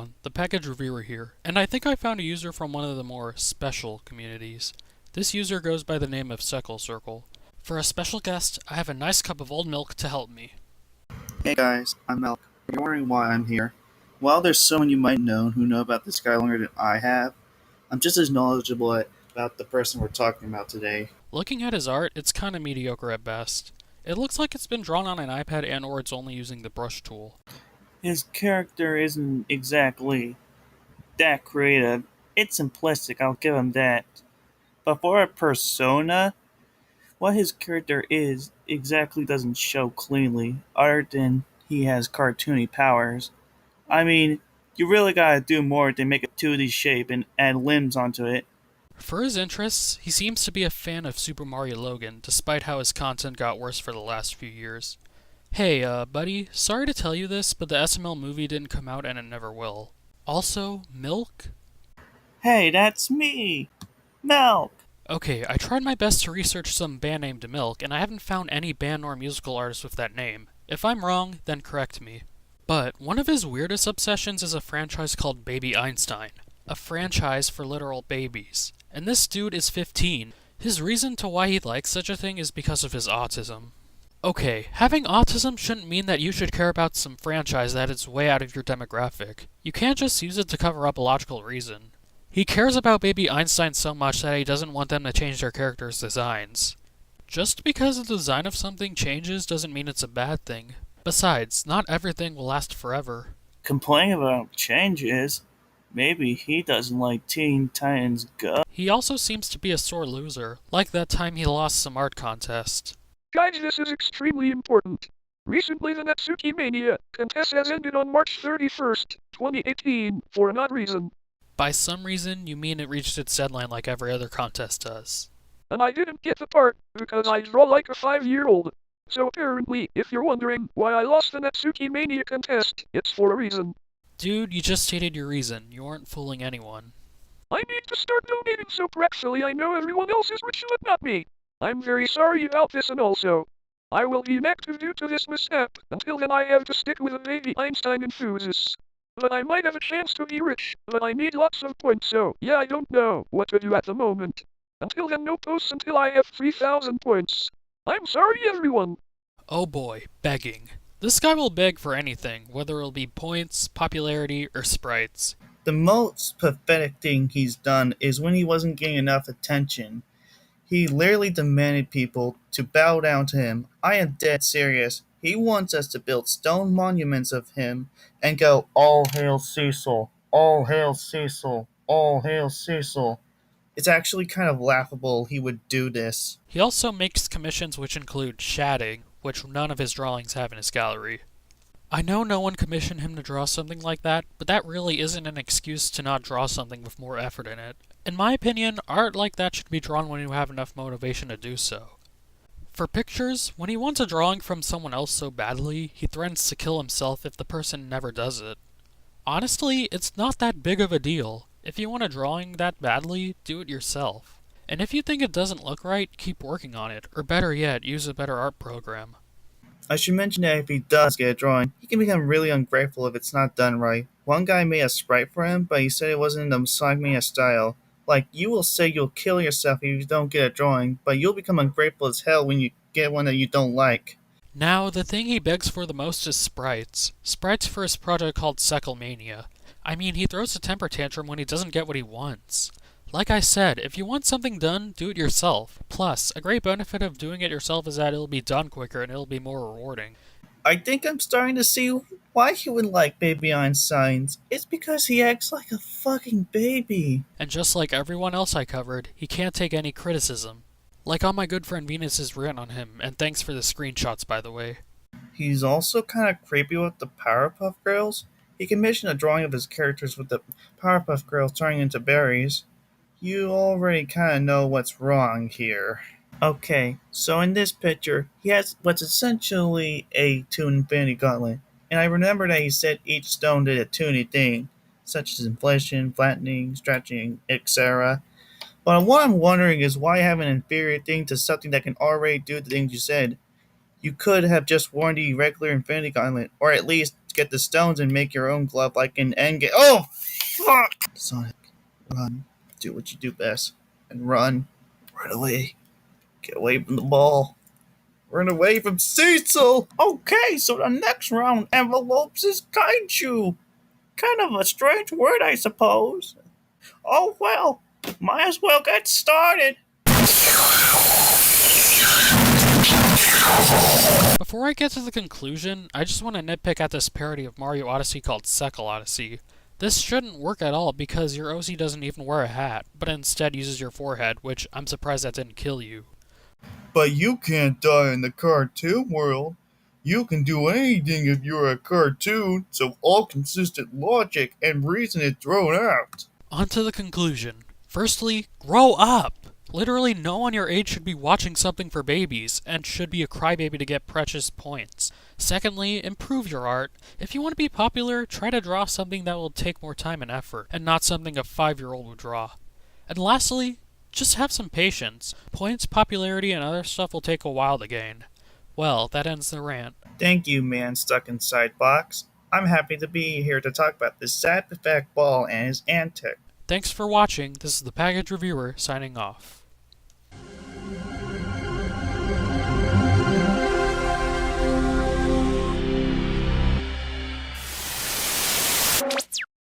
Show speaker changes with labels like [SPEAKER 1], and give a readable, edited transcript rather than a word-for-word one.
[SPEAKER 1] everyone, the package reviewer here, and I think I found a user from one of the more special communities. This user goes by the name of CecilCircle. For a special guest, I have a nice cup of old milk to help me.
[SPEAKER 2] Hey guys, I'm Milk. If you're wondering why I'm here, while there's someone you might know who know about this guy longer than I have, I'm just as knowledgeable about the person we're talking about today.
[SPEAKER 1] Looking at his art, it's kinda mediocre at best. It looks like it's been drawn on an iPad and or it's only using the brush tool.
[SPEAKER 3] His character isn't exactly that creative. It's simplistic, I'll give him that. But for a persona, what his character is exactly doesn't show cleanly, other than he has cartoony powers. I mean, you really gotta do more than make a 2D shape and add limbs onto it.
[SPEAKER 1] For his interests, he seems to be a fan of Super Mario Logan, despite how his content got worse for the last few years. Hey, buddy, sorry to tell you this, but the SML movie didn't come out and it never will. Also, milk?
[SPEAKER 3] Hey, that's me! Milk!
[SPEAKER 1] Okay, I tried my best to research some band named Milk, and I haven't found any band or musical artist with that name. If I'm wrong, then correct me. But one of his weirdest obsessions is a franchise called Baby Einstein. A franchise for literal babies. And this dude is 15. His reason to why he likes such a thing is because of his autism. Okay, having autism shouldn't mean that you should care about some franchise that is way out of your demographic. You can't just use it to cover up a logical reason. He cares about Baby Einstein so much that he doesn't want them to change their characters' designs. Just because the design of something changes doesn't mean it's a bad thing. Besides, not everything will last forever.
[SPEAKER 3] Complaining about changes? Maybe he doesn't like Teen Titans Go.
[SPEAKER 1] He also seems to be a sore loser, like that time he lost some art contest.
[SPEAKER 4] Guys, this is extremely important. Recently, the Natsuki Mania contest has ended on March 31st, 2018, for an odd reason.
[SPEAKER 1] By some reason, you mean it reached its deadline like every other contest does.
[SPEAKER 4] And I didn't get the part, because I draw like a 5-year-old. So apparently, if you're wondering why I lost the Natsuki Mania contest, it's for a reason.
[SPEAKER 1] Dude, you just stated your reason. You aren't fooling anyone.
[SPEAKER 4] I need to start donating so actually I know everyone else is rich but not me. I'm very sorry about this, and also, I will be inactive due to this mishap. Until then I have to stick with the Baby Einstein enthusiasts. But I might have a chance to be rich, but I need lots of points, so yeah, I don't know what to do at the moment. Until then, no posts until I have 3,000 points. I'm sorry, everyone.
[SPEAKER 1] Oh boy, begging. This guy will beg for anything, whether it'll be points, popularity, or sprites.
[SPEAKER 2] The most pathetic thing he's done is when he wasn't getting enough attention. He literally demanded people to bow down to him. I am dead serious. He wants us to build stone monuments of him and go, "All hail Cecil, all hail Cecil, all hail Cecil." It's actually kind of laughable he would do this.
[SPEAKER 1] He also makes commissions which include shading, which none of his drawings have in his gallery. I know no one commissioned him to draw something like that, but that really isn't an excuse to not draw something with more effort in it. In my opinion, art like that should be drawn when you have enough motivation to do so. For pictures, when he wants a drawing from someone else so badly, he threatens to kill himself if the person never does it. Honestly, it's not that big of a deal. If you want a drawing that badly, do it yourself. And if you think it doesn't look right, keep working on it, or better yet, use a better art program.
[SPEAKER 2] I should mention that if he does get a drawing, he can become really ungrateful if it's not done right. One guy made a sprite for him, but he said it wasn't in the Sonic Mania style. Like, you will say you'll kill yourself if you don't get a drawing, but you'll become ungrateful as hell when you get one that you don't like.
[SPEAKER 1] Now, the thing he begs for the most is sprites. Sprites for his project called CECIL. I mean, he throws a temper tantrum when he doesn't get what he wants. Like I said, if you want something done, do it yourself. Plus, a great benefit of doing it yourself is that it'll be done quicker and it'll be more rewarding.
[SPEAKER 2] I think I'm starting to see why he would like Baby Einstein. It's because he acts like a fucking baby.
[SPEAKER 1] And just like everyone else I covered, he can't take any criticism. Like on my good friend Venus's rant on him, and thanks for the screenshots by the way.
[SPEAKER 2] He's also kind of creepy with the Powerpuff Girls. He commissioned a drawing of his characters with the Powerpuff Girls turning into berries. You already kind of know what's wrong here. Okay, so in this picture, he has what's essentially a Toon Infinity Gauntlet, and I remember that he said each stone did a Toony thing, such as inflation, flattening, stretching, etc. But what I'm wondering is why have an inferior thing to something that can already do the things you said? You could have just worn the regular Infinity Gauntlet, or at least get the stones and make your own glove like an endgame. Oh, fuck! Sonic, run. Do what you do best. And run. Run away. Get away from the ball. Run away from Cecil!
[SPEAKER 3] Okay, so the next round envelopes is kaiju. Kind of a strange word, I suppose. Oh well, might as well get started.
[SPEAKER 1] Before I get to the conclusion, I just want to nitpick at this parody of Mario Odyssey called CECIL Odyssey. This shouldn't work at all because your OC doesn't even wear a hat, but instead uses your forehead, which I'm surprised that didn't kill you.
[SPEAKER 2] But you can't die in the cartoon world. You can do anything if you're a cartoon, so all consistent logic and reason is thrown out.
[SPEAKER 1] On to the conclusion. Firstly, grow up! Literally no one your age should be watching something for babies, and should be a crybaby to get precious points. Secondly, improve your art. If you want to be popular, try to draw something that will take more time and effort, and not something a 5-year-old would draw. And lastly, just have some patience. Points, popularity, and other stuff will take a while to gain. Well, that ends the rant.
[SPEAKER 2] Thank you, man stuck inside box. I'm happy to be here to talk about this sad, pathetic ball and his antics.
[SPEAKER 1] Thanks for watching. This is the Package Reviewer signing off.